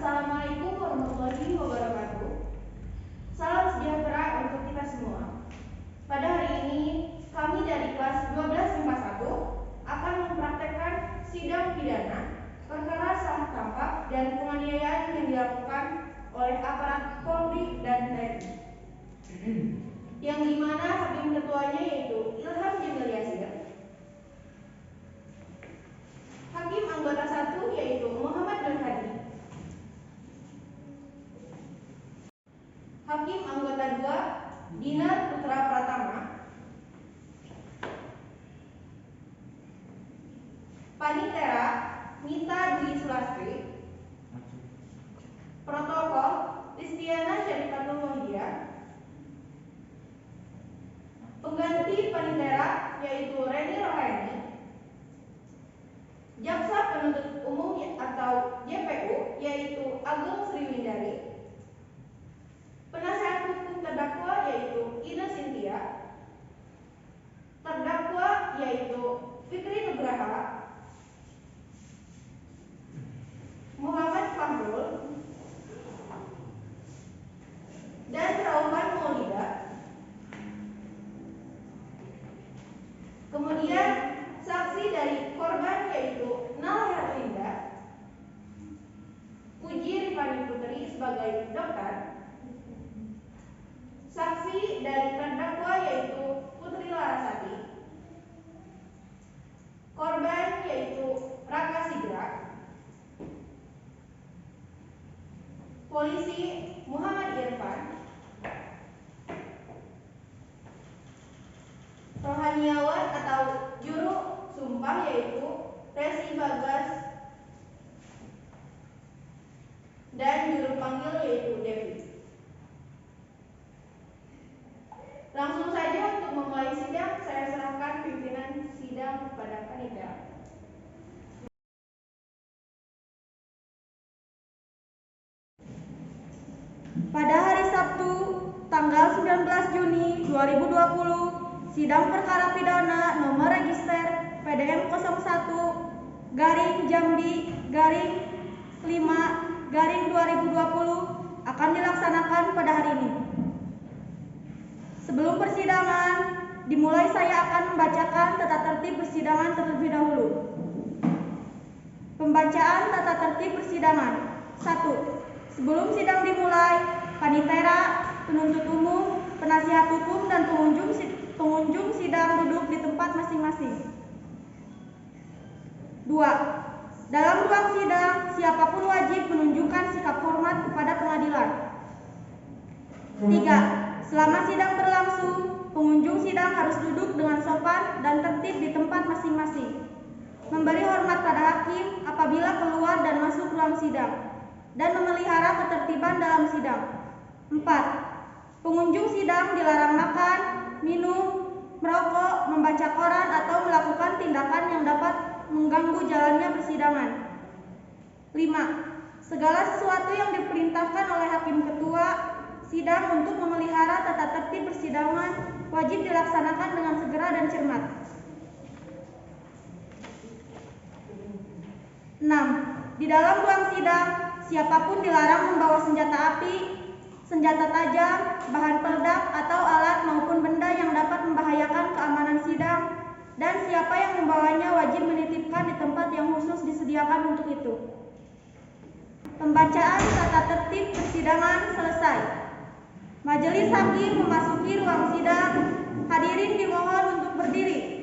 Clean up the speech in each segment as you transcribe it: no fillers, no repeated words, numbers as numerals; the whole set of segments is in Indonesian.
Assalamualaikum warahmatullahi wabarakatuh. Salam sejahtera untuk kita semua. Pada hari ini, kami dari kelas 12 MIPA 1 akan mempraktekkan sidang pidana perkara salah tangkap dan penganiayaan yang dilakukan oleh aparat Polri dan TNI. Yang dimana hakim ketuanya yaitu Ilham Jamil Yasir. Hakim anggota 1 yaitu Muhammad Nur Hadi. Hakim anggota 2 Dinar Putra Pratama. Panitera Nita Dwi Sulastri. Protokol Listiana Syarifatul Wahidiyah. Pengganti panitera yaitu Reni Rohaini. Jaksa penuntut umum atau JPU yaitu Agung Sriwindari. Penasihat hukum terdakwa yaitu Ina Cynthia. Terdakwa yaitu Fikri Nugraha, Muhammad Fahrul, dan Rauhan Maulida. Kemudian saksi dari korban yaitu Nala Herlinda, Puji Rifani Putri sebagai dokter. Saksi dari terdakwa yaitu Putri Larasati. Korban yaitu Raka Sigra. Polisi Muhammad Irfan. Rohaniawan atau juru sumpah yaitu Resi Bagas. Dan juru panggil yaitu Devi. Langsung saja untuk memulai sidang, saya serahkan pimpinan sidang kepada panitia. Pada hari Sabtu, tanggal 19 Juni 2020, sidang perkara pidana nomor register PDM 01 Jambi 5 2020 akan dilaksanakan pada hari ini. Sebelum persidangan dimulai, saya akan membacakan tata tertib persidangan terlebih dahulu. Pembacaan tata tertib persidangan. 1. Sebelum sidang dimulai, panitera, penuntut umum, penasihat hukum, dan pengunjung sidang duduk di tempat masing-masing. 2. Dalam ruang sidang, siapapun wajib menunjukkan sikap hormat kepada pengadilan. 3. Selama sidang berlangsung, pengunjung sidang harus duduk dengan sopan dan tertib di tempat masing-masing. Memberi hormat pada hakim apabila keluar dan masuk ruang sidang, dan memelihara ketertiban dalam sidang. 4. Pengunjung sidang dilarang makan, minum, merokok, membaca koran, atau melakukan tindakan yang dapat mengganggu jalannya persidangan. 5. Segala sesuatu yang diperintahkan oleh hakim ketua sidang untuk memelihara tata tertib persidangan wajib dilaksanakan dengan segera dan cermat. 6. Di dalam ruang sidang, siapapun dilarang membawa senjata api, senjata tajam, bahan peledak, atau alat maupun benda yang dapat membahayakan keamanan sidang, dan siapa yang membawanya wajib menitipkan di tempat yang khusus disediakan untuk itu. Pembacaan tata tertib persidangan selesai. Majelis hakim memasuki ruang sidang. Hadirin dimohon untuk berdiri.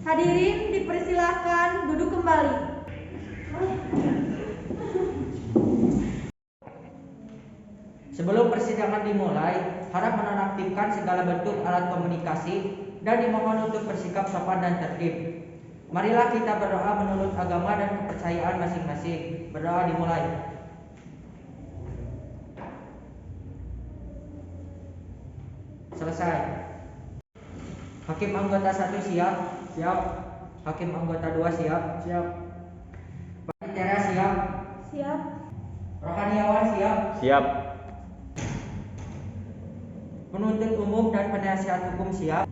Hadirin dipersilahkan duduk kembali. Sebelum persidangan dimulai, harap menonaktifkan segala bentuk alat komunikasi dan dimohon untuk bersikap sopan dan tertib. Marilah kita berdoa menurut agama dan kepercayaan masing-masing. Berdoa dimulai. Selesai. Hakim anggota 1 siap. Siap. Hakim anggota 2 siap. Siap. Panitera siap. Siap. Rohaniawan siap. Siap. Penuntut umum dan penasihat hukum siap.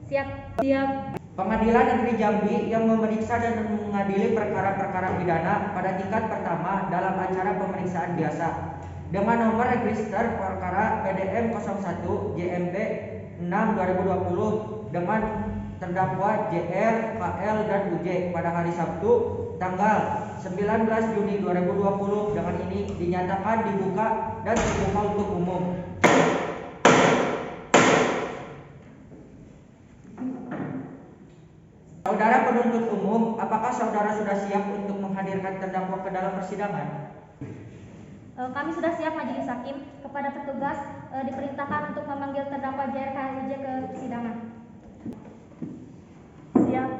Siap. Siap. Pengadilan Negeri Jambi yang memeriksa dan mengadili perkara-perkara pidana pada tingkat pertama dalam acara pemeriksaan biasa dengan nomor register perkara PDM 01 JMB 6 2020 dengan terdakwa JR, KL, dan UJ pada hari Sabtu tanggal 19 Juni 2020 dengan ini dinyatakan dibuka dan terbuka untuk umum. Saudara penuntut umum, apakah saudara sudah siap untuk menghadirkan terdakwa ke dalam persidangan? Kami sudah siap Majelis Hakim. Kepada petugas diperintahkan untuk memanggil terdakwa JR KLUJ ke persidangan. Siap.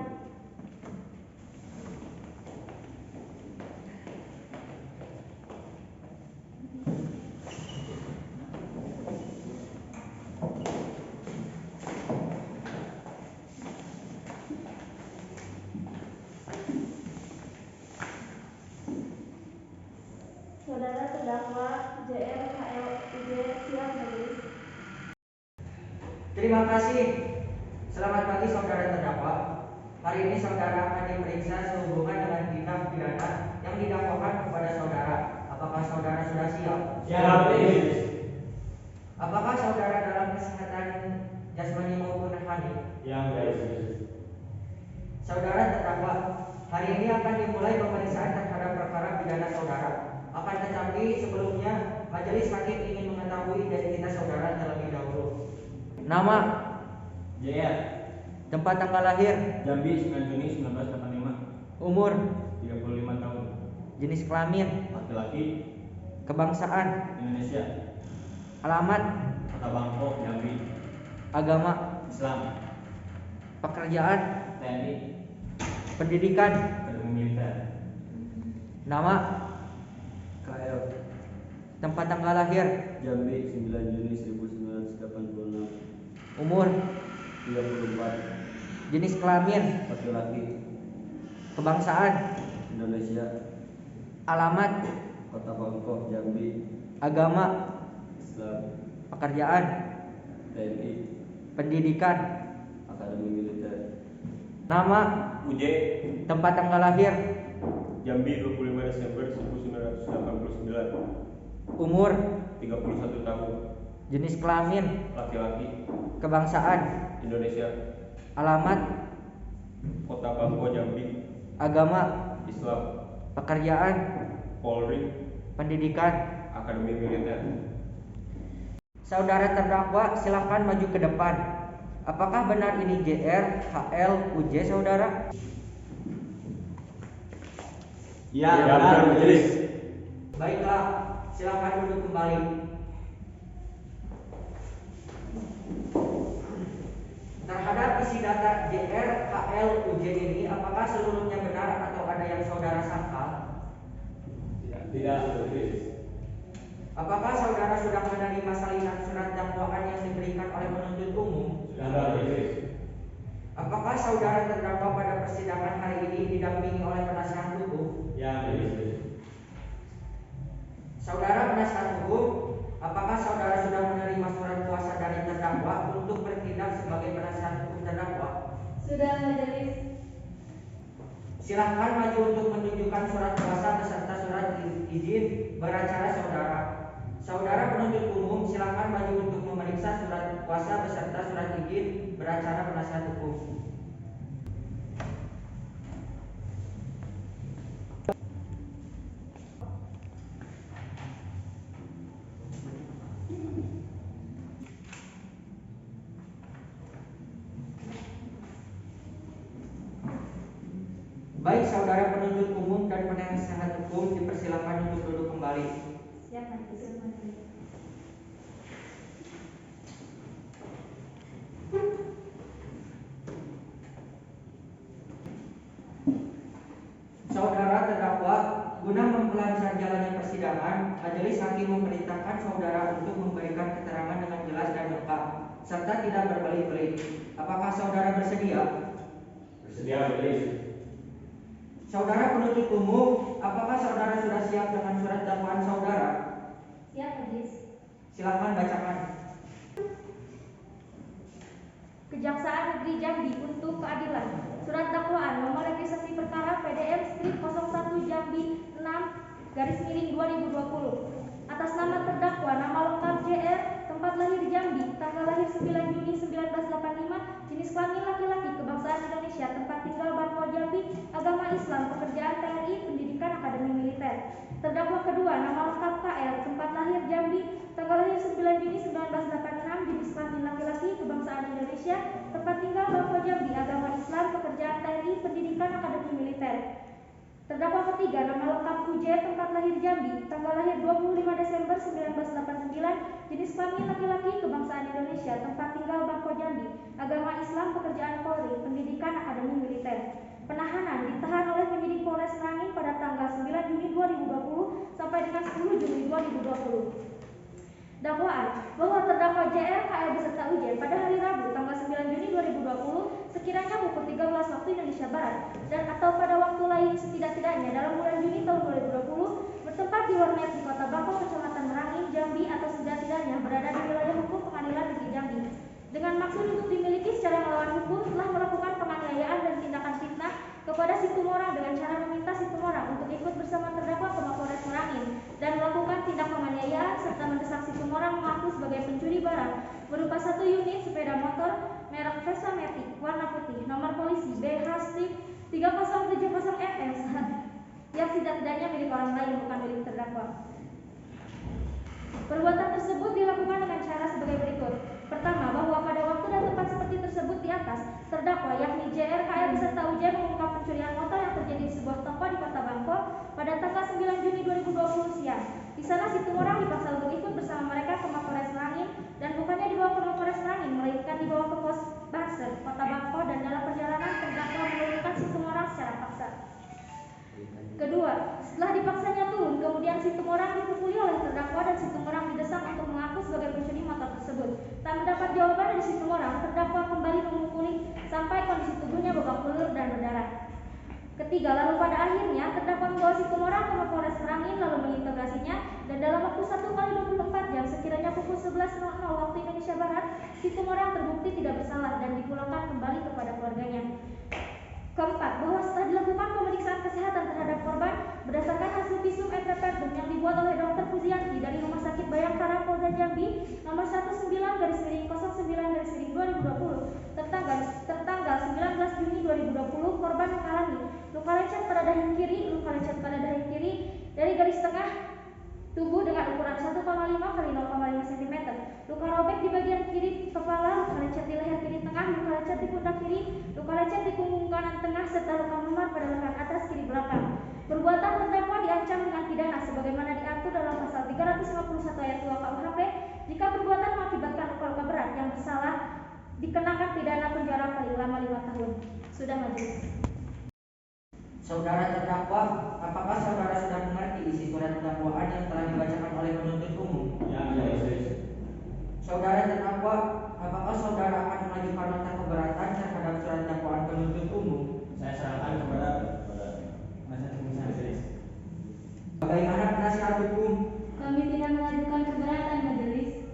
Saudara terdakwa JR KLUJ siap majelis. Terima kasih. Selamat pagi saudara terdakwa. Hari ini saudara akan diperiksa sehubungan dengan tindak pidana yang didakwakan kepada saudara. Apakah saudara sudah siap? Siap. Apakah saudara dalam kesehatan jasmani maupun rohani? Yang Saudara terdakwa, hari ini akan dimulai pemeriksaan terhadap perkara pidana saudara. Akan tetapi sebelumnya majelis hakim ingin mengetahui identitas saudara terlebih dahulu. Nama, JR. tempat tanggal lahir, Jambi 9 Juni 1985. umur, 35 tahun. jenis kelamin, Laki-laki. kebangsaan, Indonesia. alamat, Kota Bangkok, Jambi. agama, Islam. pekerjaan, TNI. pendidikan, Akademi Militer. nama, KL. tempat tanggal lahir, Jambi 9 Juni 1986. umur, 34. jenis kelamin, Laki-laki. kebangsaan, Indonesia. alamat, Kota Bangkok, Jambi. agama, Islam. pekerjaan, TNI. pendidikan, Akademi Militer. nama, UJ. tempat tanggal lahir, Jambi 25 Desember 1989. umur, 31 tahun. jenis kelamin, Laki-laki. kebangsaan, Indonesia. alamat, Kota Bangkok, Jambi. agama, Islam. pekerjaan, Polri. pendidikan. Akademi Militer. Saudara terdakwa silahkan maju ke depan. Apakah benar ini JR, KL, UJ saudara? Ya, benar majelis. Baiklah, silahkan duduk kembali. Terhadap isi data JR, KL, UJ ini, apakah seluruhnya benar atau ada yang saudara sangkal? Tidak, majelis. Apakah saudara sudah menerima salinan surat dakwaan yang diberikan oleh penuntut umum? Sudah, majelis. Apakah saudara terdakwa pada persidangan hari ini didampingi oleh penasihat hukum? Ya, majelis. Saudara penasihat hukum, apakah saudara sudah menerima surat kuasa dari terdakwa untuk bertindak sebagai penasihat hukum terdakwa? Sudah majelis. Silahkan maju untuk menunjukkan surat kuasa beserta surat izin beracara saudara. Saudara penuntut umum, silahkan maju untuk memeriksa surat kuasa beserta surat izin beracara penasihat hukum. Baik saudara penuntut umum dan penasihat hukum dipersilakan untuk duduk kembali. Siap majelis. Saudara terdakwa, guna memperlancar jalannya persidangan, majelis hakim memerintahkan saudara untuk memberikan keterangan dengan jelas dan lengkap. serta tidak berbelit-belit. Apakah saudara bersedia? Bersedia majelis. Saudara penuntut umum, apakah saudara sudah siap dengan surat dakwaan saudara? Siap, majelis. Silakan bacakan. Kejaksaan Negeri Jambi untuk keadilan. Surat dakwaan nomor registrasi perkara PDM strip 01 Jambi 6/2020. Atas nama terdakwa, nama lengkap JR, tempat lahir Jambi, tanggal lahir 9 Juni 1985, jenis kelamin laki-laki, kebangsaan Indonesia, tempat tinggal Bangko Jambi, agama Islam, pekerjaan TNI, pendidikan akademi militer. Terdakwa kedua, nama lengkap KL, tempat lahir Jambi, tanggal lahir 9 Juni 1986, jenis kelamin laki-laki, kebangsaan Indonesia, tempat tinggal Bangko Jambi, agama Islam, pekerjaan TNI, pendidikan akademi militer. Terdakwa ketiga, nama lengkap UJ, tempat lahir Jambi, tanggal lahir 25 Desember 1989, jenis kelamin laki-laki, kebangsaan Indonesia, tempat tinggal Bangko Jambi, agama Islam, pekerjaan Polri, pendidikan akademi militer. Penahanan ditahan oleh penyidik Polres Merangin pada tanggal 9 Juni 2020 sampai dengan 10 Juni 2020. Dakwaan bahwa terdakwa JR, KL beserta UJ pada hari Rabu tanggal 9 Juni 2020 sekiranya pukul 13 waktu Indonesia Barat dan atau pada waktu lain setidak-tidaknya dalam bulan Juni tahun 2020 bertempat di warnet di Kota Bangko, Kecamatan Merangin, Jambi atau setidak-tidaknya berada di wilayah hukum Pengadilan Negeri Jambi dengan maksud untuk dimiliki secara melawan hukum telah melakukan penganiayaan dan tindakan fitnah kepada Situmorang dengan cara meminta Situmorang untuk ikut bersama terdakwa ke Mapolres Merangin dan melakukan tindak penganiayaan serta mendesak Situmorang mengaku sebagai pencuri barang berupa 1 unit sepeda motor merek Vespa Matic warna putih nomor polisi BH-3070FM yang tidak-tidaknya milik orang lain bukan milik terdakwa. Perbuatan tersebut dilakukan dengan cara sebagai berikut. Pertama, bahwa pada waktu dan tempat seperti tersebut di atas, terdakwa yakni JR, KL beserta UJ mengungkap pencurian motor yang terjadi di sebuah toko di Kota Bangko pada tanggal 9 Juni 2020 siang. Di sana Situmorang dipaksa untuk ikut bersama mereka ke Mapolres Merangin dan bukannya dibawa ke Mapolres Merangin, melainkan dibawa ke pos Banser, Kota Bangko, dan dalam perjalanan terdakwa menurunkan Situmorang secara paksa. Kedua, setelah dipaksanya turun, kemudian Situmorang dipukuli oleh terdakwa dan Situmorang didesak untuk mengaku sebagai pencuri motor tersebut. Tak mendapat jawaban dari Situmorang, terdakwa kembali memukuli sampai kondisi tubuhnya babak belur dan berdarah. Ketiga, lalu pada akhirnya terdakwa membawa Situmorang ke Mapolres Merangin lalu menginterogasinya dan dalam waktu 1x24 jam sekiranya pukul 11.00 waktu Indonesia Barat, Situmorang terbukti tidak bersalah dan dipulangkan kembali kepada keluarganya. Keempat, bahwa setelah dilakukan pemeriksaan kesehatan terhadap korban berdasarkan hasil visum et repertum yang dibuat oleh Dr. Puzianti dari Rumah Sakit Bayangkara Polda Jambi nomor 19/09/2020 tertanggal 19 Juni 2020, korban mengalami luka lecet pada dahi kiri, luka lecet pada dahi kiri dari garis tengah tubuh dengan ukuran 1,5 x 0,5 cm, luka robek di bagian kiri kepala, luka lecet di leher kiri tengah, luka lecet di pundak kiri, luka lecet di punggung kanan tengah, serta luka memar pada lengan atas kiri belakang. Perbuatan terdakwa diancam dengan pidana sebagaimana diatur dalam pasal 351 ayat 2 KUHP. Jika perbuatan mengakibatkan luka-luka berat yang bersalah dikenakan pidana penjara paling lama 5 tahun. Sudah majelis. Saudara terdakwa, apakah saudara sudah mengerti isi surat dakwaan yang telah dibacakan oleh penuntut umum? Ya, majelis. Saudara terdakwa, apakah saudara akan mengajukan nota keberatan terhadap surat dakwaan penuntut umum? Saya serahkan kepada penasihat hukum majelis. Bagaimana penasihat hukum? Kami tidak mengajukan keberatan majelis.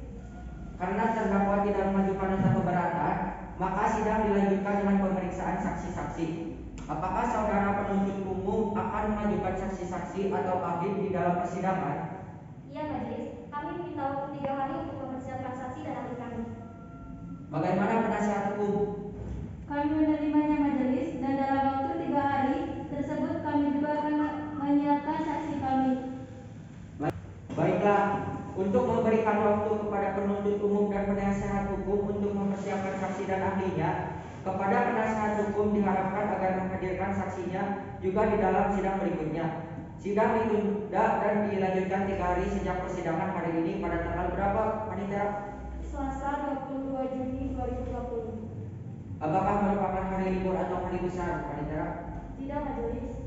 Karena terdakwa tidak mengajukan nota keberatan, maka sidang dilanjutkan dengan pemeriksaan saksi-saksi. Apakah saudara penuntut umum akan mengajukan saksi-saksi atau ahli di dalam persidangan? Iya, majelis. Kami meminta waktu 3 hari untuk mempersiapkan saksi dan ahli kami. Bagaimana penasihat hukum? Kami menerimanya majelis dan dalam waktu 3 hari tersebut kami juga akan menyiapkan saksi kami. Baiklah, untuk memberikan waktu kepada penuntut umum dan penasihat hukum untuk mempersiapkan saksi dan ahlinya, kepada penasihat hukum diharapkan agar menghadirkan saksinya juga di dalam sidang berikutnya. Sidang ditunda dan dilanjutkan 3 hari sejak persidangan hari ini pada tanggal berapa, Panitia? Selasa 22 Juni 2020. Apakah merupakan hari libur atau hari besar, Panitia? Tidak, majelis.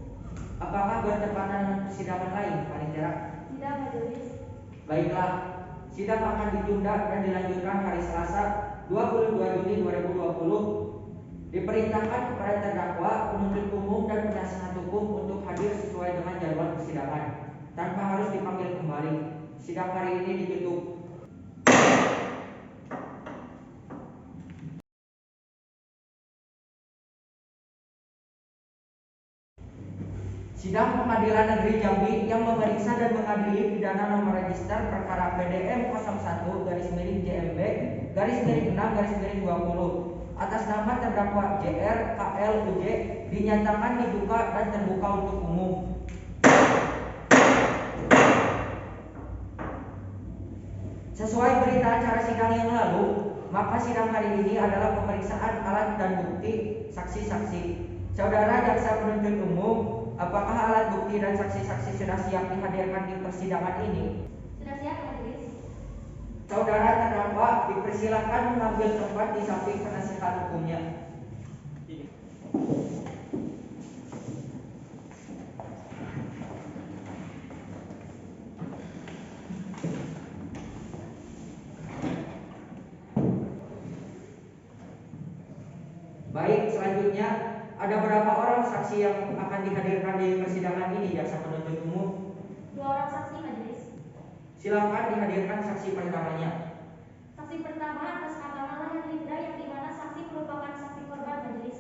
Apakah bertepatan dengan persidangan lain, Panitia? Tidak, majelis. Baiklah, sidang akan ditunda dan dilanjutkan hari Selasa 22 Juni 2020 diperintahkan kepada terdakwa, penuntut umum dan penasihat hukum untuk hadir sesuai dengan jadwal persidangan tanpa harus dipanggil kembali. Sidang hari ini ditutup. Sidang Pengadilan Negeri Jambi yang memeriksa dan mengadili pidana nomor register perkara PDM 01-6/6/20 atas nama terdakwa JR KL UJ dinyatakan dibuka dan terbuka untuk umum. Sesuai berita acara sidang yang lalu, maka sidang hari ini adalah pemeriksaan alat dan bukti saksi-saksi. Saudara jaksa penuntut umum, apakah alat bukti dan saksi-saksi sudah siap dihadirkan di persidangan ini? Sudah siap, Majelis. Saudara terdakwa dipersilakan mengambil tempat di samping penasihat hukumnya. Baik, selanjutnya ada berapa orang saksi yang akan dihadirkan di persidangan ini, jaksa penuntut umum? 2 orang saksi, Majelis. Silakan dihadirkan saksi pertamanya. Saksi pertama atas nama Lala Herlindra yang dimana saksi merupakan saksi korban, Majelis.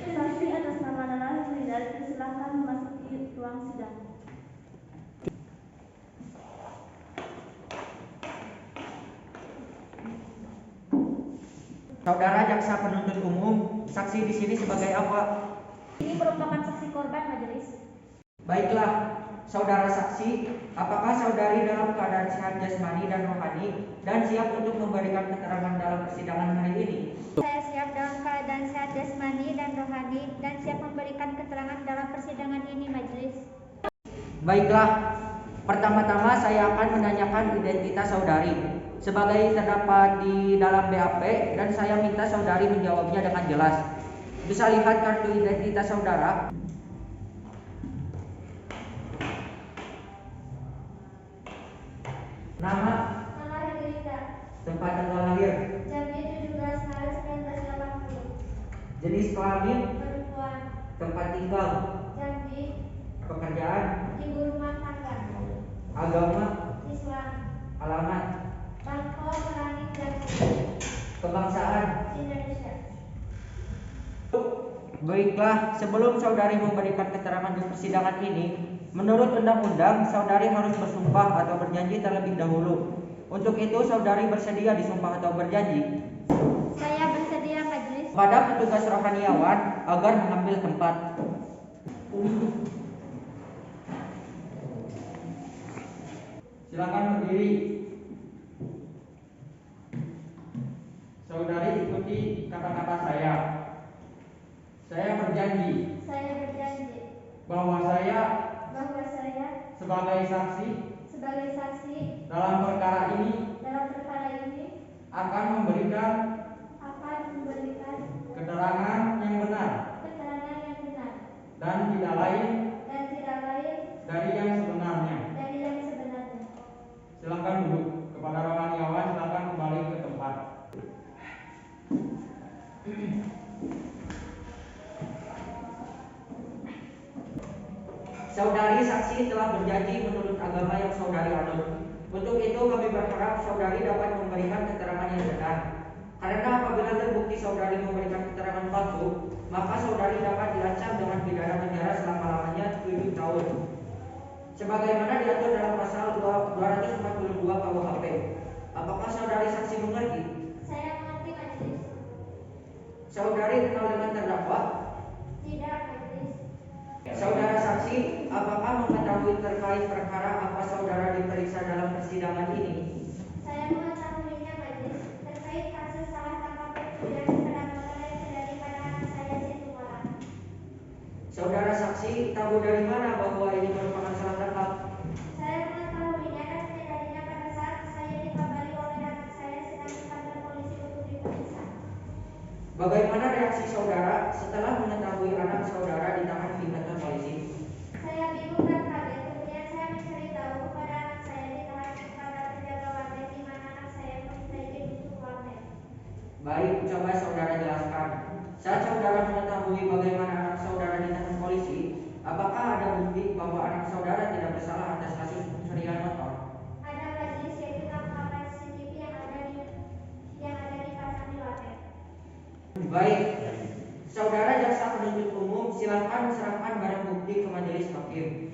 Saksi atas nama Lala Herlindra dipersilakan memasuki ruang sidang. Saudara jaksa penuntut umum, saksi di sini sebagai apa? Ini merupakan saksi korban, Majelis. Baiklah, saudara saksi, apakah saudari dalam keadaan sehat jasmani dan rohani dan siap untuk memberikan keterangan dalam persidangan hari ini? Saya siap dalam keadaan sehat jasmani dan rohani dan siap memberikan keterangan dalam persidangan ini, Majelis. Baiklah, pertama-tama saya akan menanyakan identitas saudari sebagai terdapat di dalam BAP dan saya minta saudari menjawabnya dengan jelas. Bisa lihat kartu identitas saudara? Nama, Lala Herlindra, tempat tanggal lahir, Jambi 17 Maret 1980. jenis kelamin, Perempuan, tempat tinggal, Jambi, pekerjaan, ibu rumah tangga. agama, Islam, alamat, Bangko Merangin Jambi, kebangsaan. Indonesia. Baiklah, sebelum saudari memberikan keterangan di persidangan ini, menurut undang-undang, saudari harus bersumpah atau berjanji terlebih dahulu. Untuk itu, saudari bersedia disumpah atau berjanji Saya bersedia, Majelis. pada petugas rohaniawan agar mengambil tempat. Silakan berdiri. Saudari ikuti kata-kata saya. Saya berjanji Saya berjanji bahwa saya bahwa saya sebagai saksi sebagai saksi dalam perkara ini dalam perkara ini akan memberikan akan memberikan keterangan yang benar keterangan yang benar dan tidak lain dari yang sebenarnya. Silakan duduk. Kepada rohaniawan silakan kembali ke tempat. Saudari saksi telah berjanji menurut agama yang saudari anut. Untuk itu kami berharap saudari dapat memberikan keterangan yang benar. Karena apabila terbukti saudari memberikan keterangan palsu, maka saudari dapat diancam dengan pidana penjara selama-lamanya 7 tahun. Sebagaimana diatur dalam pasal 242 KUHP. Apakah saudari saksi mengerti? Saya mengerti, Majelis. Saudari kenal dengan terdakwa? Tidak, Majelis. Saudara saksi, apakah mengetahui terkait perkara apa saudara diperiksa dalam persidangan ini? Saya mengetahuinya, Majelis, terkait kasus salah tangkap pencurian sepeda motor yang terjadi pada anak saya Situmorang. Saudara saksi tahu dari mana bahwa ini merupakan salah tangkap? Saya mengetahuinya dan terjadinya pada saat saya dikabari oleh anak saya sedang di kantor polisi untuk diperiksa. Bagaimana reaksi saudara setelah mengetahui anak saudara ditahan di kantor polisi? Saya bingung dan kaget. Kemudian saya mencari tahu kepada anak saya ditahan karena penjaga warnet di mana anak saya meminta izin untuk warnet. Baik, coba saudara jelaskan. Saat saudara mengetahui bagaimana anak saudara ditahan polisi, apakah ada bukti bahwa anak saudara tidak bersalah atas kasus pencurian motor? Ada majelis yaitu rekaman CCTV yang ada dipasang di loket. Baik, saudara jaksa penuntut umum silakan serahkan barang bukti ke majelis hakim.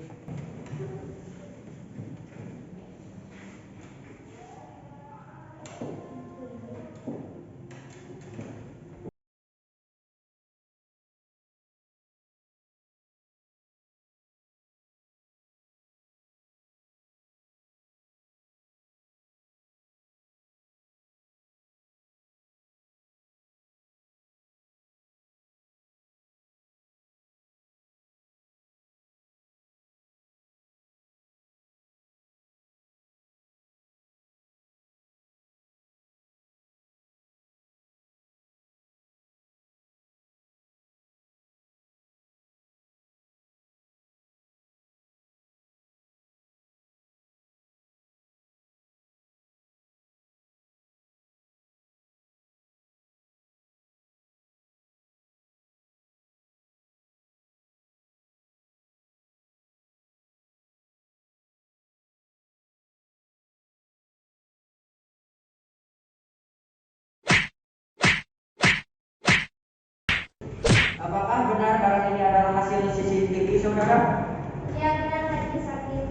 Apakah benar barang ini adalah hasil CCTV saudara? Ya benar majelis hakim.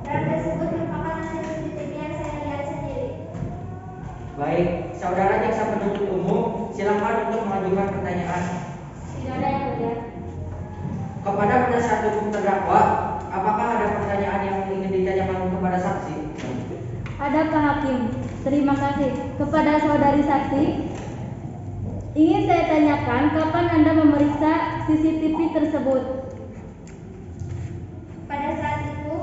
Barang tersebut merupakan hasil CCTV yang saya lihat sendiri. Baik, saudara jaksa penuntut umum silakan untuk mengajukan pertanyaan. Tidak ada yang mulia. Kepada penasihat hukum terdakwa, apakah ada pertanyaan yang ingin ditanyakan kepada saksi? Ada Pak Hakim. Terima kasih. Kepada saudari saksi, ingin saya tanyakan kapan Anda memeriksa CCTV tersebut? Pada saat itu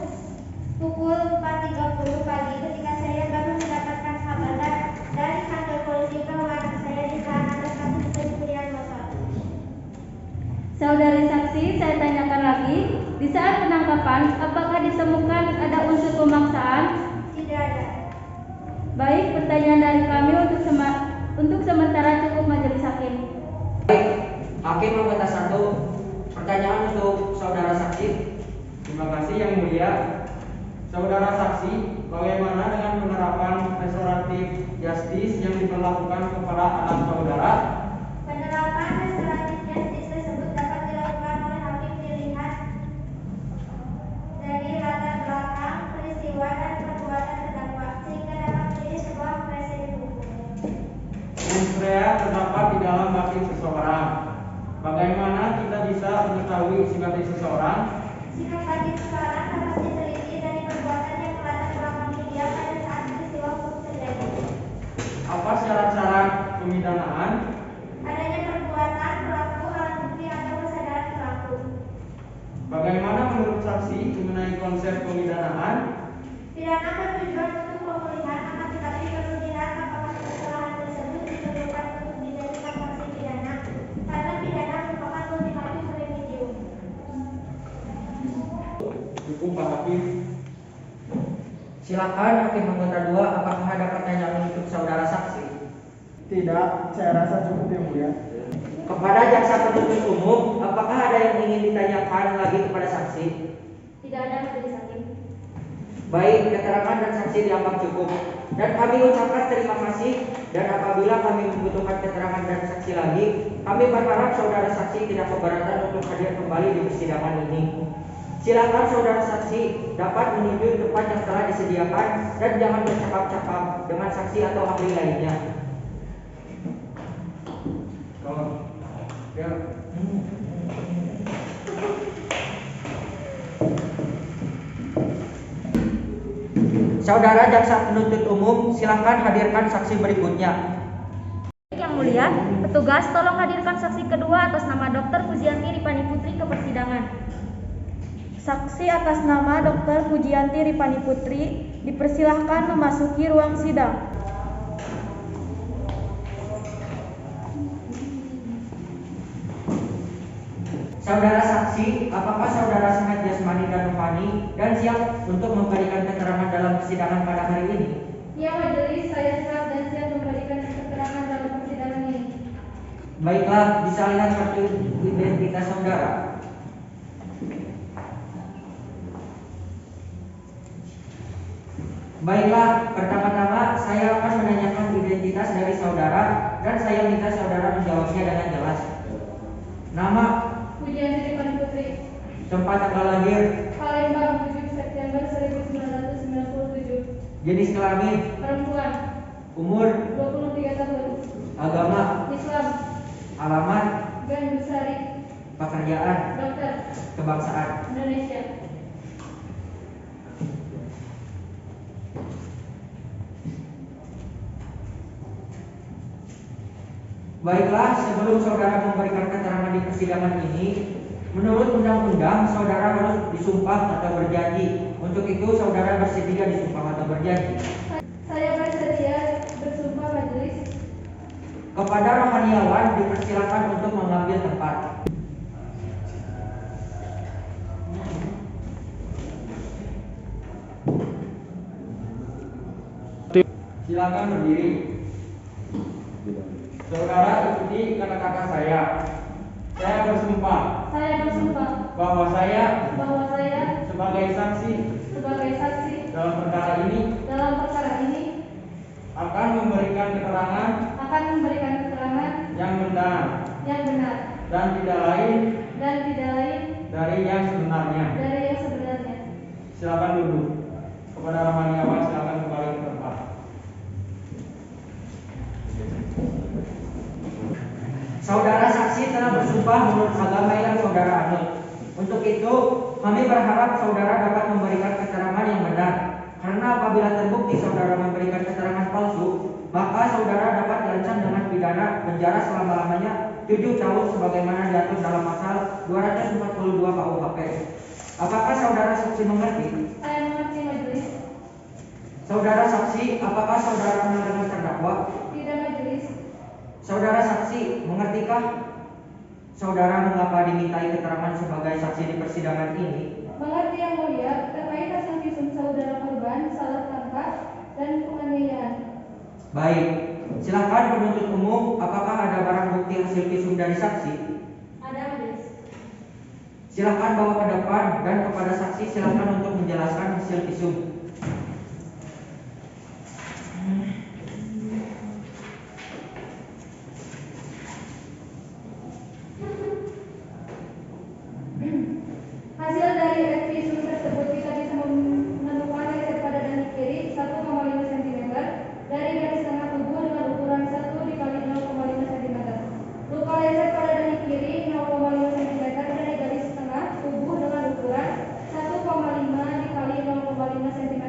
pukul 4.30 pagi ketika saya baru mendapatkan kabar dari kantor polisi bahwa anak saya ditahan atas kasus pencurian motor. Saudari saksi, saya tanyakan lagi, di saat penangkapan apakah ditemukan ada unsur pemaksaan? Tidak ada. Baik, pertanyaan dari kami untuk sementara cukup majelis hakim. Baik, hakim meminta satu pertanyaan untuk saudara saksi. Terima kasih yang mulia. Saudara saksi, bagaimana dengan penerapan restoratif justice yang diberlakukan kepada anak saudara? Penerapan restoratif justice tersebut dapat dilakukan oleh hakim dilihat dari latar belakang peristiwa dan perbuatan terdakwa sehingga dapat menjadi sebuah presiden hukum. Mens rea terdapat di dalam batin seseorang. Bagaimana kita bisa mengetahui isi batin seseorang? Sikap batin seseorang dapat diteliti dari perbuatan yang melatar belakangi dia pada saat peristiwa hukum terjadi. Apa syarat-syarat pemidanaan? Adanya perbuatan, pelaku, alat bukti atau kesadaran pelaku. Bagaimana menurut saksi mengenai konsep pemidanaan? Pidana bertujuan untuk pemulihan, akan tetapi perlu dilihat apakah kesalahan tersebut diperlukan untuk dijadikan sanksi pidana, karena pidana merupakan ultimatum remedium. Cukup Pak Hakim. Silakan hakim anggota 2, apakah ada pertanyaan untuk saudara saksi? Tidak, saya rasa cukup yang mulia. Kepada jaksa penuntut umum, apakah ada yang ingin ditanyakan lagi kepada saksi? Tidak ada majelis hakim. Baik, keterangan dan saksi dianggap cukup. Dan kami ucapkan terima kasih. Dan apabila kami membutuhkan keterangan dan saksi lagi, kami berharap saudara saksi tidak keberatan untuk hadir kembali di persidangan ini. Silakan saudara saksi dapat menuju tempat yang telah disediakan dan jangan bercakap-cakap dengan saksi atau ahli lainnya. Ya. Saudara jaksa penuntut umum, silakan hadirkan saksi berikutnya. Yang mulia, petugas tolong hadirkan saksi kedua atas nama Dr. Pujianti Ripani Putri ke persidangan. Saksi atas nama Dr. Pujianti Ripani Putri dipersilahkan memasuki ruang sidang. Saudara saksi, apakah saudara sehat jasmani dan rohani dan siap untuk memberikan keterangan dalam persidangan pada hari ini? Ya majelis, saya sehat dan siap memberikan memberikan keterangan dalam persidangan ini. Baiklah, bisa lihat kartu identitas saudara. Baiklah, pertama-tama saya akan menanyakan identitas dari saudara dan saya minta saudara menjawabnya dengan jelas. Nama, Pujian Sri Putri, tempat tanggal lahir, Palembang 7 September 1997, jenis kelamin, perempuan, umur, 23 tahun, agama, Islam, alamat, Gandusari, pekerjaan, dokter, kebangsaan. Indonesia. Baiklah, sebelum saudara memberikan keterangan di persidangan ini, menurut undang-undang saudara harus disumpah atau berjanji. Untuk itu saudara bersedia disumpah atau berjanji? Saya bersedia bersumpah majelis. Kepada rohaniawan dipersilakan untuk mengambil tempat. Silakan berdiri. Saudara ikuti kata-kata saya. Saya bersumpah Saya bersumpah bahwa saya bahwa saya sebagai saksi sebagai saksi dalam perkara ini akan memberikan keterangan yang benar yang benar dan tidak lain dari yang sebenarnya. Silakan duduk. Kepada rohaniawan silakan kembali ke tempat. Saudara saksi telah bersumpah menurut agama yang saudara anut. Untuk itu, kami berharap saudara dapat memberikan keterangan yang benar. Karena apabila terbukti saudara memberikan keterangan palsu, maka saudara dapat diancam dengan pidana penjara selama-lamanya 7 tahun sebagaimana diatur dalam pasal 242 KUHP. Apakah saudara saksi mengerti? Saya mengerti majelis. Saudara saksi, apakah saudara kenal dengan terdakwa? Tidak majelis. Saudara saksi, mengertikah saudara mengapa dimintai keterangan sebagai saksi di persidangan ini? Mengerti yang mulia terkait hasil visum saudara korban salah tangkap dan penganiayaan. Baik, silakan penuntut umum, apakah ada barang bukti hasil visum dari saksi? Ada majelis. Silakan bawa ke depan dan kepada saksi silakan untuk menjelaskan hasil visum. Hasil dari visum tersebut kita bisa menemukan leset pada dani kiri 1,5 cm dari garis tengah tubuh dengan ukuran 1 dikali 0,5 cm. Luka leset pada dani kiri 0,5 cm dari garis tengah tubuh dengan ukuran 1,5 dikali 0,5 cm.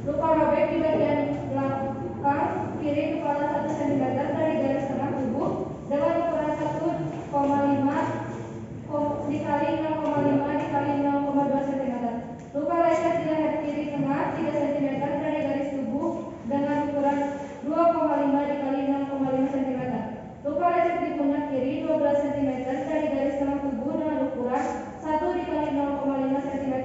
Luka robek di bagian belakang kiri kepala 1 cm dari garis tengah tubuh dengan ukuran 1,5 dikali 0,5 dikali 0,2 cm. Luka lecet di leher kiri tengah 3 cm dari garis tubuh dengan ukuran 2,5 dikali 0,5 cm. Luka lecet di pundak kiri 12 cm dari garis tengah tubuh dengan ukuran 1 dikali 0,5 cm.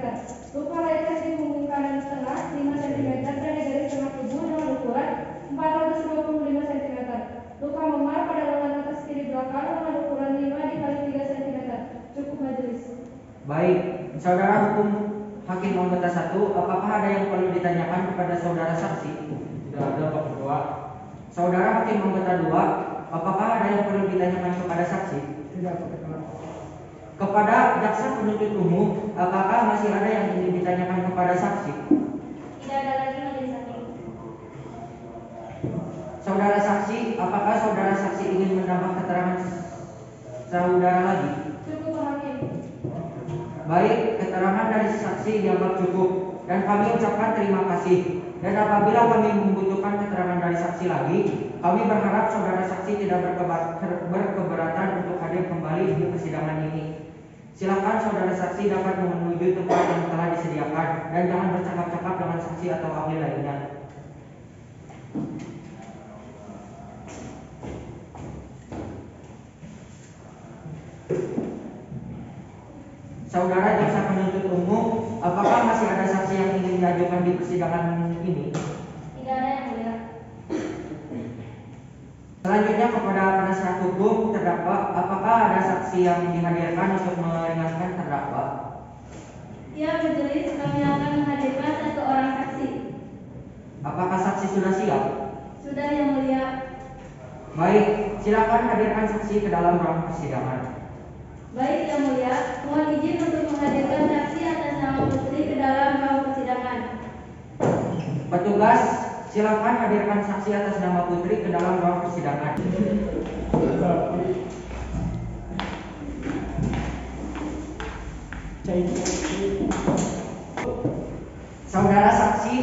Luka lecet di punggung kanan tengah 5 cm dari garis tengah tubuh dengan ukuran 425 cm. Luka memar pada lengan atas kiri belakang dengan ukuran 5 dikali 3 cm. Cukup majelis. Baik, saudara hukum hakim anggota 1, apakah ada yang perlu ditanyakan kepada saudara saksi? Tidak ada, Pak Ketua. Saudara hakim anggota 2, apakah ada yang perlu ditanyakan kepada saksi? Tidak, Pak Ketua. Kepada jaksa penuntut umum, apakah masih ada yang ingin ditanyakan kepada saksi? Tidak ada lagi majelis hakim. Saudara saksi, apakah saudara saksi ingin menambah keterangan saudara lagi? Cukup hakim. Baik, keterangan dari saksi dianggap cukup dan kami ucapkan terima kasih. Dan apabila kami membutuhkan keterangan dari saksi lagi, kami berharap saudara saksi tidak berkeberatan untuk hadir kembali di persidangan ini. Silakan saudara saksi dapat menuju tempat yang telah disediakan dan jangan bercakap-cakap dengan saksi atau ahli lainnya. Saudara jaksa penuntut umum, apakah masih ada saksi yang ingin diajukan di persidangan ini? Tidak ada yang mulia. Selanjutnya kepada penasihat hukum terdakwa, apakah ada saksi yang dihadirkan untuk meringankan terdakwa? Ya, majelis, kami akan menghadirkan satu orang saksi. Apakah saksi sudah siap? Sudah, Yang Mulia. Baik, silakan hadirkan saksi ke dalam ruang persidangan. Baik, Yang Mulia, mohon izin untuk menghadirkan saksi atas nama Putri ke dalam ruang persidangan. Petugas, silakan hadirkan saksi atas nama Putri ke dalam ruang persidangan. Saudara saksi,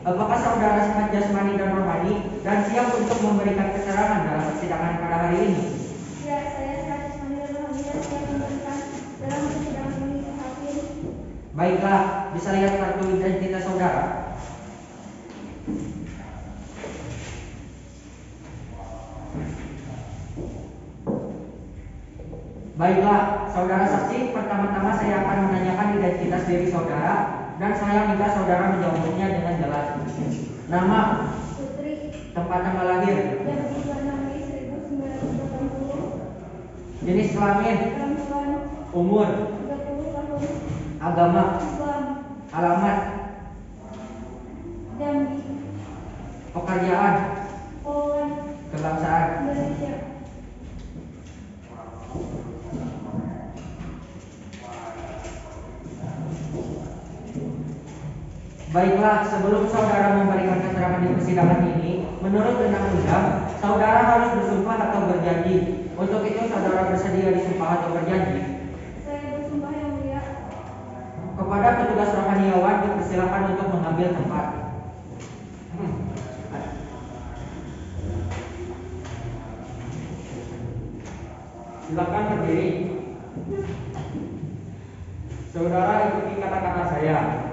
apakah saudara sehat jasmani dan rohani dan siap untuk memberikan keterangan dalam persidangan pada hari ini? Ya, saya sehat jasmani dan rohani dan siap memberikan dalam persidangan ini, hakim. Baiklah, bisa lihat kartu identitas saudara. Baiklah, saudara saksi, pertama-tama saya akan menanyakan identitas diri saudara dan saya minta saudara menjawabnya dengan jelas. Nama, Putri, tempat tanggal lahir, yang di 26 Mei 1980, jenis kelamin, perempuan, umur, 30 tahun, agama, Islam, alamat, Jambi, pekerjaan, Polwan, kebangsaan. Indonesia. Baiklah, sebelum saudara memberikan keterangan di persidangan ini, menurut undang-undang, saudara harus bersumpah atau berjanji. Untuk itu, saudara bersedia disumpah atau berjanji? Saya bersumpah, Yang Mulia. Kepada petugas rohaniawan, dipersilakan untuk mengambil tempat. Silakan berdiri. Saudara ikuti kata-kata saya.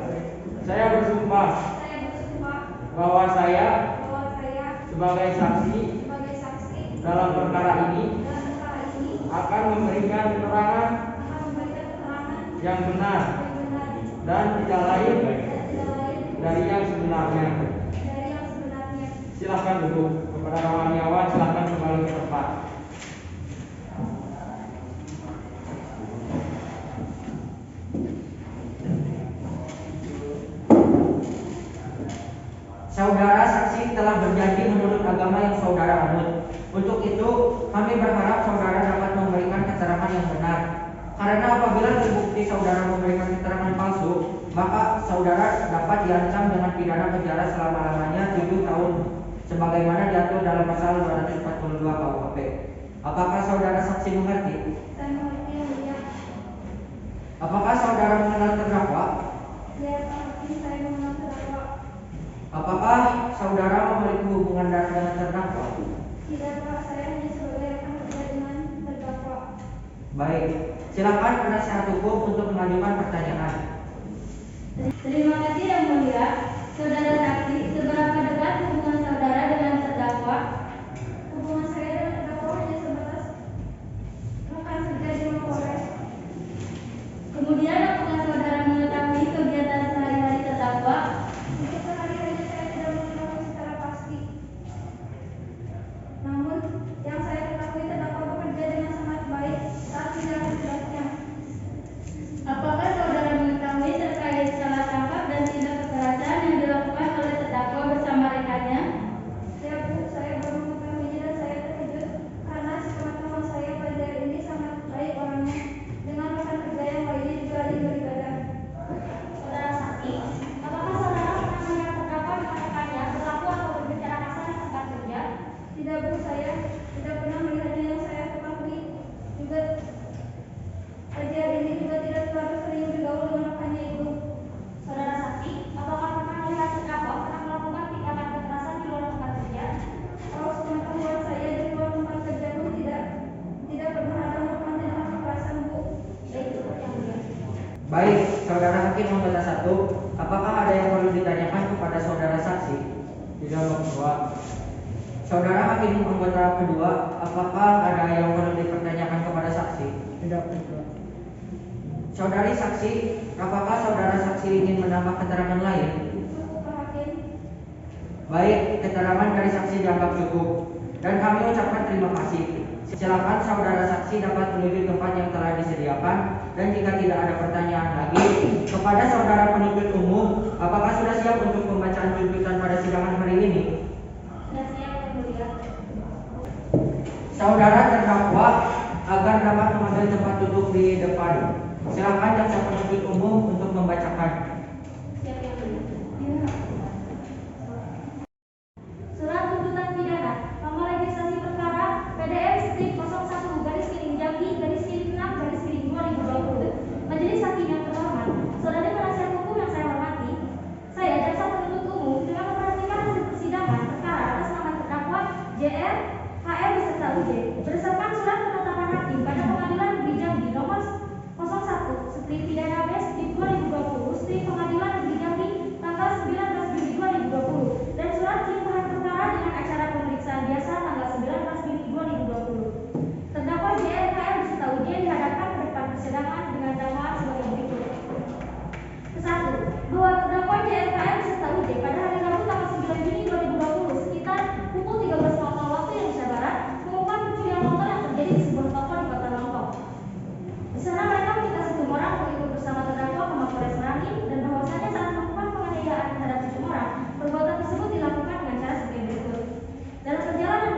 Saya bersumpah Saya bersumpah bahwa saya bahwa saya sebagai saksi sebagai saksi dalam perkara ini dalam perkara ini akan memberikan keterangan akan memberikan keterangan yang benar yang benar dan tidak lain dan tidak lain dari yang sebenarnya. dari yang sebenarnya. Silakan duduk. Kepada rohaniawan silakan kembali ke tempat. Saudara saksi telah berjanji menurut agama yang saudara anut. Untuk itu, kami berharap saudara dapat memberikan keterangan yang benar. Karena apabila terbukti saudara memberikan keterangan palsu, maka saudara dapat diancam dengan pidana penjara selama-lamanya 7 tahun sebagaimana diatur dalam pasal 242 KUHP. Apakah saudara saksi mengerti? Saya mengerti, Yang Mulia. Apakah saudara mengenal terdakwa? Ya, Pak Hakim, saya mengenal terdakwa. Apakah saudara memiliki hubungan darah dengan terdakwa? Tidak, Pak, saya hanya sebagai rekan kerja dengan terdakwa. Baik, silakan penasihat hukum untuk mengajukan pertanyaan. Terima kasih, Yang Mulia. Saudara saksi, seberapa dekat hubungan saudara dengan terdakwa? Hubungan saya dengan terdakwa hanya sebatas rekan kerja di Mapolres. Kemudian, apakah saudara mengetahui kegiatan sehari-hari terdakwa? Untuk sehari-harinya saya tidak mengetahui secara pasti. Namun, yang saya ketahui terdakwa bekerja dengan sangat baik saat sidang tugasnya. Apakah saudara mengetahui terkait salah tangkap dan tindak kekerasan yang dilakukan oleh terdakwa bersama rekannya? Ya, Bu, saya baru mengetahuinya dan saya terkejut karena si teman-teman saya pada ini sangat baik orangnya. Dengan rekan kerja yang lainnya juga rajin beribadah. Saudara saksi, apakah saudara pernah melihat terdakwa dengan rekannya berlaku atau berbicara kasar di tempat kerja? Tidak, Bu, saya tidak pernah melihatnya. Yang saya ketahui juga kerja ini juga tidak terlalu sering bergaul dengan rekannya itu. Saudara saksi, apakah pernah melihat terdakwa pernah melakukan tindakan kekerasan di luar tempat kerja? Kalau sepengetahuan saya di luar tempat kerja pun tidak pernah ada melakukan tindakan kekerasan, Bu. Baik, Yang Mulia. Baik, saudara hakim anggota 1, apakah ada yang perlu ditanyakan kepada saudara saksi? Tidak, Pak Ketua. Saudara hakim anggota kedua, apakah ada yang perlu dipertanyakan kepada saksi? Tidak, Pak Ketua. Saudari saksi, apakah saudara saksi ingin menambah keterangan lain? Cukup, Pak Hakim. Baik, keterangan dari saksi dianggap cukup. dan kami ucapkan terima kasih. Silakan saudara saksi dapat menuju tempat yang telah disediakan, dan jika tidak ada pertanyaan lagi kepada saudara penuntut umum, apakah sudah siap untuk pembacaan tuntutan pada sidangan hari ini? Sudah siap, Yang Mulia. Saudara terdakwa agar dapat mengambil tempat duduk di depan. Silakan jaksa penuntut umum untuk membacakan. Siap, Yang Mulia. Surat tuntutan pidana nomor registrasi perkara PDM strip 01 garis miring Jambi garis miring 6 garis miring 2020. Majelis Hakim yang terhormat, saudara penasihat hukum yang saya hormati, saya jaksa penuntut umum dengan memperhatikan hasil persidangan perkara atas nama terdakwa JR, HR beserta UJ berdasarkan surat penetapan hakim pada Pengadilan Negeri Jambi nomor 01 strip pidana B strip 2020 strip Pengadilan Negeri Jambi tanggal 19 Juli 2020 dan surat limpahan perkara dengan acara pemeriksaan biasa tanggal 19 Juli 2020. Terdakwa JRKR beserta UJ dihadapkan ke depan persidangan dengan dakwaan sebagai berikut. Kesatu, bahwa terdakwa JRKR beserta UJ pada hari Rabu tanggal 9 Juni 2020 sekitar pukul 13.00 waktu Indonesia Barat mengumumkan pencurian motor yang terjadi di sebuah toko di Kota Lombok. Di sana mereka meminta Situmorang untuk ikut bersama terdakwa ke Mapolres Merangin dan bahwasanya saat melakukan penganiayaan terhadap Situmorang, perbuatan tersebut dilakukan dengan cara sebagai berikut. Dalam perjalanan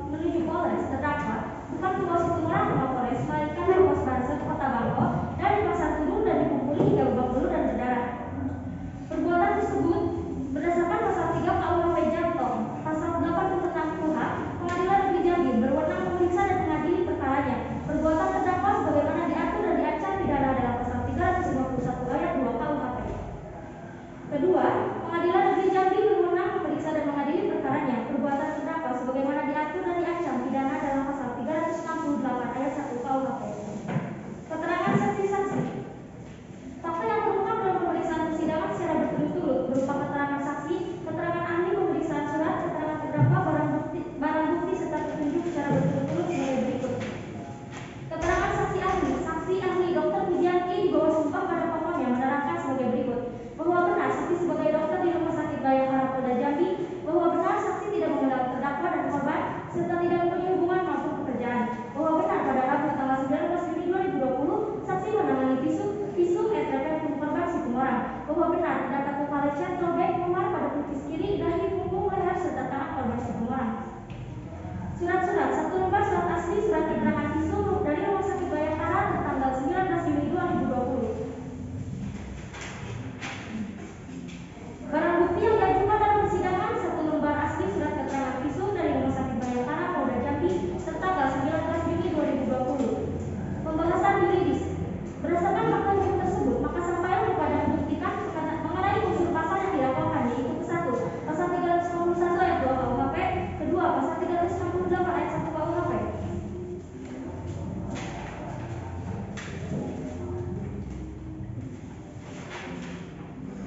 menuju Polres, terdakwa bukan membawa Situmorang ke Mapolres, melainkan dari pos Bansel Kota Bangko dan dipaksa turun dan dipukuli hingga babak belur dan berdarah. Perbuatan tersebut berdasarkan pasal 3 KUHP Jantung, pasal 86 KUH, Pengadilan Negeri Jambi berwenang memeriksa dan mengadili perkaranya. Perbuatan terdakwa sebagaimana diatur dan diancam pidana dalam pasal 351 ayat 2 KUHP. Kedua, Pengadilan Negeri Jambi berwenang memeriksa dan mengadili perkaranya. Perbuatan terdakwa sebagaimana diatur dan diancam pidana dalam pasal 368 ayat 1 KUHP. Keterangan saksi-saksi. Fakta yang terungkap dalam pemeriksaan persidangan secara berturut-turut berupa keterangan saksi, keterangan ahli pemeriksaan surat, keterangan terdakwa, barang bukti serta petunjuk secara berturut-turut sebagai berikut. Keterangan saksi ahli Dr. Pujianti di bawah sumpah pada pokoknya menerangkan sebagai berikut, bahwa benar saksi sebagai dokter di Rumah Sakit Bayangkara Polda Jambi, bahwa benar saksi tidak mengenal terdakwa dan korban serta tidak mempunyai hubungan maupun pekerjaan, bahwa benar pada Rabu tanggal 19 Juni 2020 saksi menangani visum et repertum korban Situmorang, bahwa benar terdapat luka lecet robek memar pada pelipis kiri, dahi, punggung, leher serta tangan korban Situmorang. Surat-surat, satu lembar surat asli surat keterangan visum dari Rumah Sakit Bayangkara tanggal 19 Juni 2020. Barang bukti yang diajukan dalam persidangan, satu lembar asli surat keterangan visum dari Rumah Sakit Bayangkara Polda Jambi tertanggal 19 Juni 2020. Pembahasan yuridis. Berdasarkan fakta hukum tersebut, maka sampaian kepada membuktikan mengenai unsur pasal yang didakwakan, yaitu ke-1, pasal 351 ayat 2 KUHP, kedua, pasal 368 ayat 1 KUHP.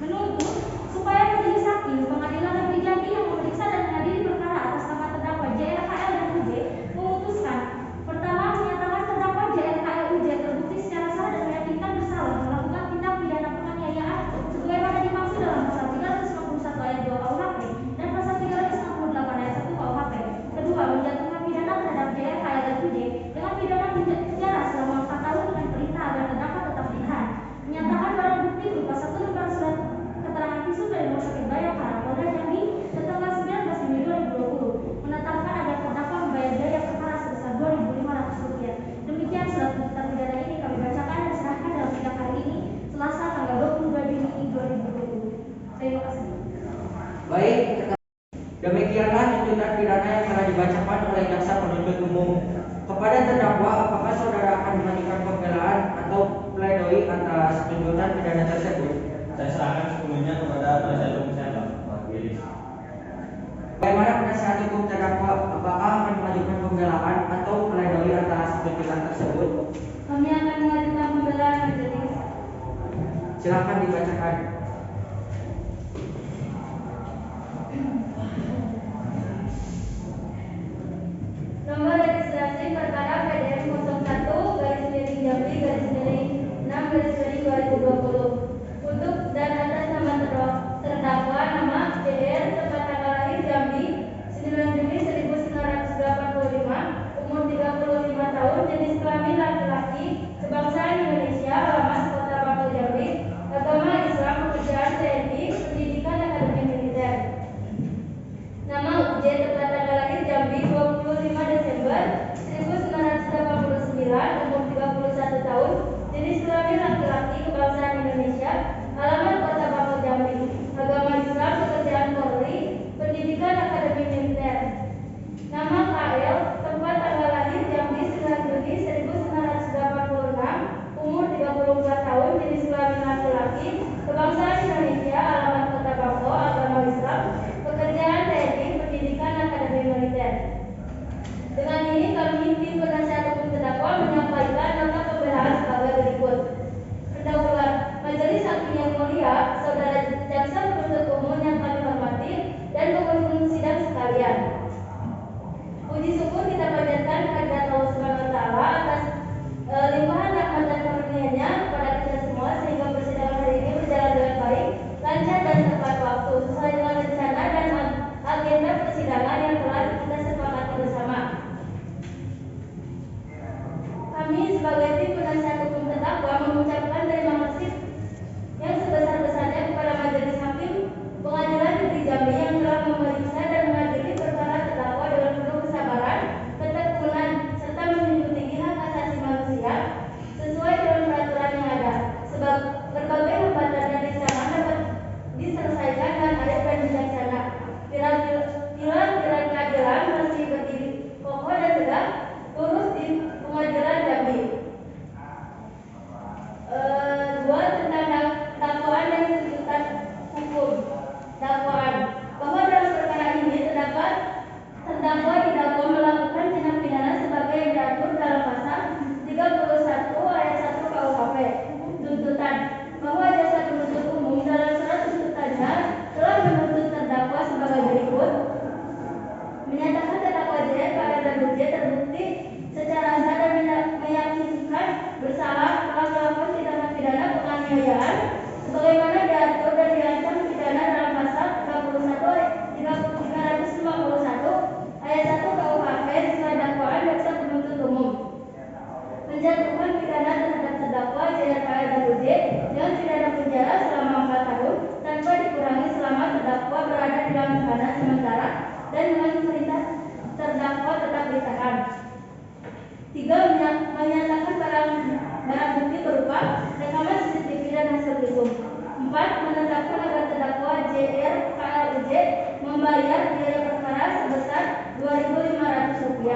Menuntut supaya majelis hakim Pengadilan Negeri Jambi yang memeriksa dan mengadili perkara atas nama terdakwa JRKL dan UJ memutuskan: pertama, menyatakan terdakwa JRKL UJ terbukti secara sah dan meyakinkan bersalah melakukan tindak pidana penganiayaan sebagaimana dimaksud dalam pasal 351 ayat 2 KUHP dan pasal 368 ayat 1 KUHP. Kedua, menjatuhkan pidana terhadap JRKL dan UJ dengan pidana penjara selama 4 tahun dengan perintah agar terdakwa tetap ditahan. Menyatakan barang bukti berupa satu lembar surat keterangan visum dari Rumah Sakit Bayangkara Polda Jambi tanggal 19 Juni 2020, menetapkan agar terdakwa membayar biaya perkara sebesar Rp2.500. Demikian surat tuntutan pidana ini kami bacakan dan serahkan dalam sidang hari ini, Selasa tanggal 22 Juni 2020. Terima kasih. Baik, demikianlah tuntutan pidana yang telah dibacakan oleh jaksa penuntut umum. Kepada terdakwa, apakah saudara akan mengajukan pembelaan atau pledoi atas tuntutan pidana tersebut? Saya serahkan sepenuhnya kepada penasihat hukum saya, Pak Willy. Bagaimana penasihat hukum terdakwa, apakah akan mengajukan pembelaan atau pledoi atas tuntutan tersebut? Kami akan mengajukan pembelaan majelis. Silakan dibacakan. Nomor registrasi perkara PDM 01 garis miring Jambi garis miring 6 garis miring 2020. Untuk dan atas nama terdakwa nama JR, tempat tanggal lahir Jambi 9 Juni 1999. kelamin laki-laki, kebangsaan Indonesia, alamat Kota Bangka Jambi, agama Islam, pekerjaan TNI, pendidikan akademi militer. Nama UJ, tempat tanggal lahir Jambi 25 Desember 1989, umur 31 tahun, jenis kelamin laki-laki, kebangsaan Indonesia, alamat Kota Bangka Jambi, agama Islam, pekerjaan Polri, pendidikan akademi militer. Nama KL, tempat tanggal lahir Jambi 9 Juni 1986, umur 34 tahun, jenis kelamin laki-laki, kebangsaan Indonesia, alamat Kota Bangka, agama Islam, pekerjaan TNI, pendidikan akademi militer. Dengan ini kami tim penasihat hukum terdakwa menyampaikan nota pembelaan sebagai berikut. Pendahuluan, Majelis Hakim yang mulia, Saudara Jaksa Penuntut Umum yang kami hormati, dan pengunjung sidang sekalian. Puji syukur kita panjatkan kehadirat Allah Subhanahu wa Ta'ala atas limpahan rahmat dan karunia-Nya kepada kita semua sehingga persidangan hari ini berjalan dengan baik, lancar dan tepat waktu sesuai dengan rencana dan agenda persidangan yang telah kita sepakati bersama. Kami sebagai tim penasihat hukum terdakwa mengucapkan terima kasih yang sebesar-besarnya kepada Majelis Hakim Pengadilan Negeri Jambi yang telah memeriksa dan mengadili perkara terdakwa dengan penuh kesabaran, ketekunan, serta menjunjung tinggi hak asasi manusia sesuai dengan peraturan yang ada. Sebab berbagai hambatan dan rintangan dapat diselesaikan dengan adil dan bijaksana. Pilar-pilar keadilan masih berdiri kokoh dan tegak lurus di Pengadilan Jambi. 2. Tentang dakwaan dan tuntutan hukum. Dakwaan bahwa dalam perkara ini terdakwa didakwa melakukan tindak pidana sebagai yang diatur dalam pasal 31 ayat 1 KUHP. Tuntutan bahwa jaksa penuntut umum dalam surat tuntutannya telah menuntut terdakwa sebagai berikut: menyatakan terdakwa J, KL dan UJ terbukti secara sah dan meyakinkan bersalah telah melakukan tindakan pidana penganiayaan sebagaimana diatur dan diancam pidana dalam pasal 351 ayat 1 KUHP sesuai dakwaan jaksa penuntut umum. Menjatuhkan pidana terhadap terdakwa J, KL dan UJ dengan pidana penjara selama 4 tahun tanpa dikurangi selama terdakwa berada di dalam tahanan sementara dan dengan perintah terdakwa tetap ditahan. 3. Menyatakan barang bukti berupa rekaman CCTV dan hasil visum. 4. Menetapkan agar terdakwa JR, KL, UJ membayar biaya perkara sebesar Rp2.500.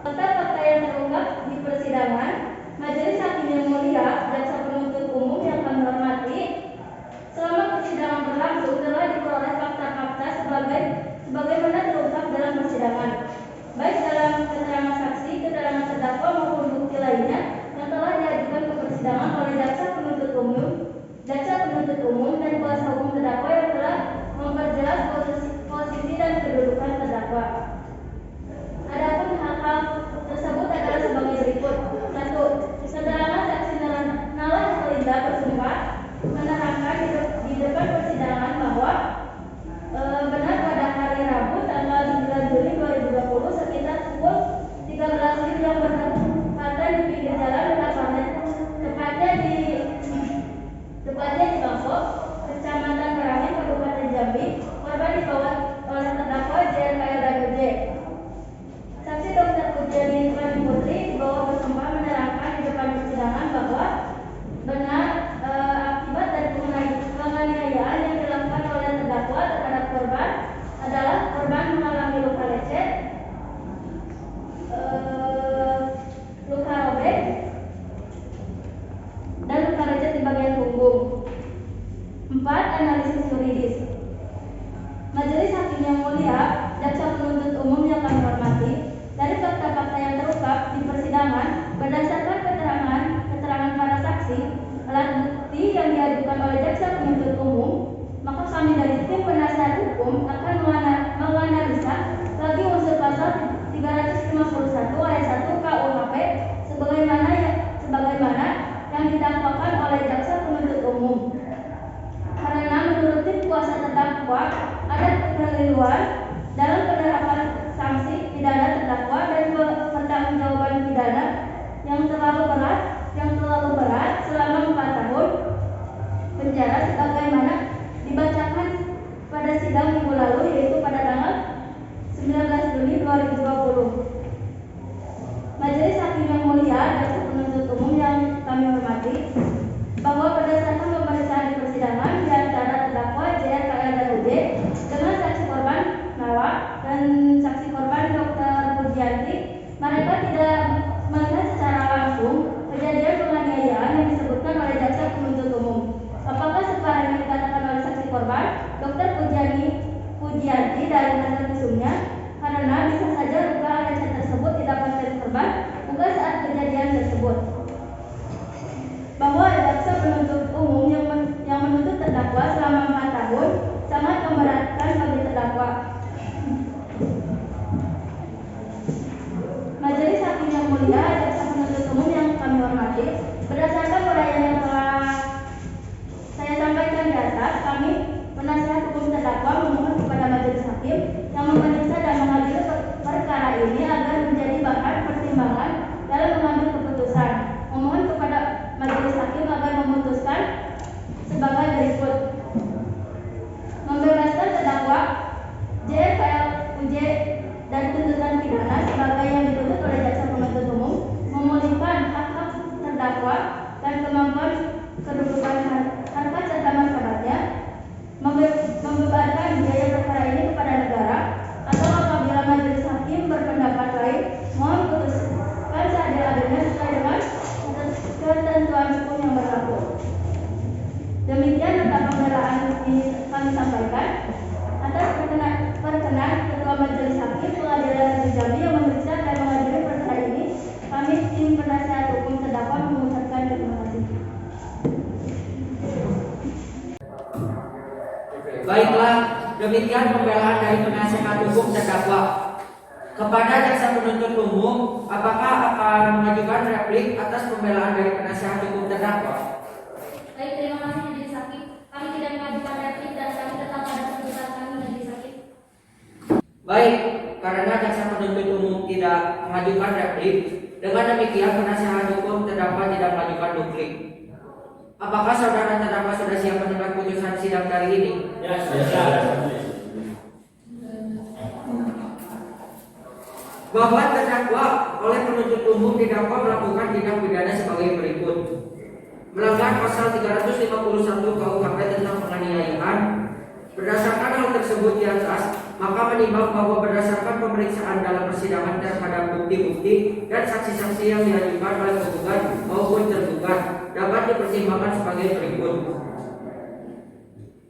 Fakta-fakta yang terungkap di persidangan, Majelis Hakim yang mulia, jaksa penuntut umum yang kami hormati, selama persidangan berlangsung telah diperoleh fakta-fakta sebagaimana terungkap dalam persidangan, baik dalam keterangan saksi, keterangan terdakwa maupun bukti lainnya yang telah diajukan ke persidangan oleh jaksa penuntut umum dan kuasa hukum terdakwa yang telah memperjelas posisi dan kedudukan terdakwa. Adapun hal-hal tersebut adalah sebagai berikut. 1. Keterangan saksi Nala Helinda bersumpah menerangkan di depan persidangan bahwa benar pada hari Rabu tanggal 9 Juli 2020 sekitar pukul 13 yang bertepatan di pinggir jalan Rapanet, tepatnya di Bangkok, Kecamatan Merangin, Kabupaten Jambi, korban dibawa oleh terdakwa JRKL dan UJ. Saksi Dr. Pujiani Ibrahim Putri dibawa bersumpah menerangkan di depan persidangan bahwa benar akibat dari penganiayaan yang dilakukan oleh terdakwa terhadap korban adalah korban mengalami luka lecet tuntutan pidana yang terlalu berat selama 4 tahun penjara sebagaimana dibacakan pada sidang minggu lalu, yaitu pada tanggal 19 Juni 2020. Majelis Hakim yang mulia dan penuntut umum yang kami hormati, bahwa berdasarkan pemeriksaan di persidangan di antara terdakwa JRKL dan UJ dengan saksi korban Nawa dan saksi korban Dr. Pujianti, mereka tidak melihat secara langsung kejadian penganiayaan yang disebutkan oleh jaksa penuntut umum. Apakah seperti yang dikatakan oleh saksi korban Dr. Pujianti dari hasil visumnya? Karena bisa saja luka lecet tersebut didapatkan korban bukan saat kejadian tersebut. Bahwa jaksa penuntut umum yang menuntut terdakwa selama 4 tahun sangat memberatkan bagi terdakwa. Majelis Hakim yang mulia, jaksa penuntut umum yang kami hormati, berdasarkan uraian yang telah saya sampaikan di atas, kami penasihat hukum terdakwa memohon kepada Majelis Hakim yang memeriksa dan mengadili perkara ini agar menjadi bahan pertimbangan dalam mengambil keputusan. Memohon kepada Majelis Hakim agar memutuskan sebagai berikut: membebaskan terdakwa JRKL UJ dan tuntutan pidana sebagai yang dituntut oleh jaksa penuntut umum, memulihkan hak-hak terdakwa dan kemampuan kedudukan harkat serta martabatnya, membebankan biaya perkara ini kepada negara, atau apabila Majelis Hakim berpendapat lain, mohon putuskan seadil-adilnya sesuai dengan ketentuan hukum yang berlaku. Demikian nota pembelaan ini kami sampaikan. Atas perkenan Ketua Majelis Hakim Pengadilan Negeri Jambi yang memeriksa dan mengadili perkara ini, kami tim penasihat hukum terdakwa mengucapkan terima kasih. Baiklah, demikian pembelaan dari penasihat hukum terdakwa. Kepada jaksa penuntut umum, apakah akan mengajukan replik atas pembelaan dari penasihat hukum terdakwa? Baik, terima kasih Majelis Hakim. Kami tidak mengajukan replik dan kami tetap pada keputusan kami, Majelis Hakim. Baik, karena jaksa penuntut umum tidak mengajukan replik, dengan demikian penasihat hukum terdakwa tidak mengajukan duplik. Apakah saudara terdakwa sudah siap mendengar putusan sidang kali ini? Ya. Bahwa terdakwa oleh penuntut umum didakwa melakukan tindak pidana sebagai berikut: melanggar pasal 351 KUHP tentang penganiayaan. Berdasarkan hal tersebut di atas, maka menimbang bahwa berdasarkan pemeriksaan dalam persidangan terhadap bukti-bukti dan saksi-saksi yang diajukan oleh penggugat maupun tergugat dapat dipertimbangkan sebagai berikut: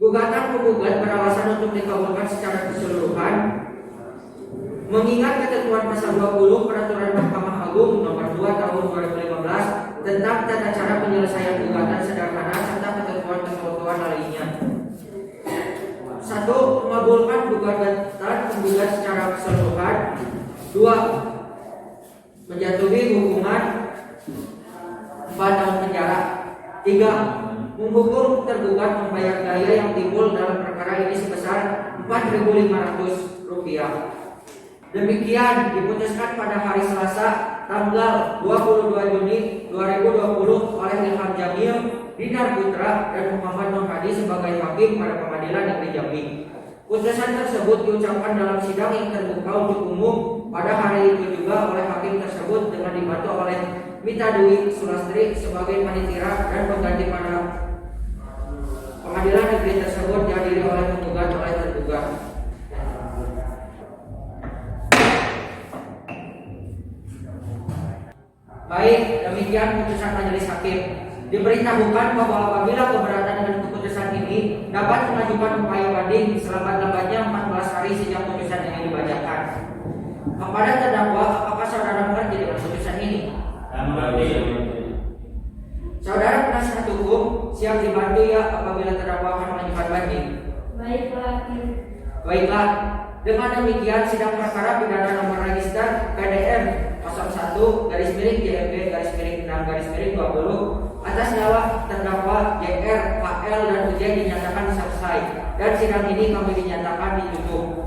gugatan penggugat beralasan untuk dikabulkan secara keseluruhan, mengingat ketentuan pasal 20 Peraturan Mahkamah Agung Nomor 2 Tahun 2015 tentang tata cara penyelesaian gugatan sederhana serta ketentuan lainnya. 1. Mengabulkan gugatan penggugat secara keseluruhan. 2. Menjatuhi hukuman 4 tahun penjara. 3. Menghukum tergugat membayar daya yang timbul dalam perkara ini sebesar Rp4.500. Demikian diputuskan pada hari Selasa tanggal 22 Juni 2020 oleh Ilham Jamil, Dinar Putra, dan Muhammad Nur Hadi sebagai hakim pada Pengadilan Negeri Jambi. Putusan tersebut diucapkan dalam sidang yang terbuka untuk umum pada hari itu juga oleh hakim tersebut dengan dibantu oleh Mita Dwi Sulastri sebagai panitia dan pengganti pada Pengadilan Negeri tersebut dihadiri oleh penggugat oleh tergugat. Baik, demikian putusan Majelis Hakim. Diberitahukan bahwa apabila keberatan dengan keputusan ini dapat mengajukan upaya banding selambat-lambatnya 14 hari sejak putusan ini dibacakan. Kepada terdakwa, apakah saudara mengerti dengan putusan ini? Saudara penasihat hukum siap dibantu ya apabila terdakwa akan mengajukan banding? Baiklah, dengan demikian sidang perkara pidana nomor register KDM 01-JMB-6-20 atas nyawa terdakwa JR, KL, dan UJ dinyatakan selesai dan sidang ini kami dinyatakan ditutup.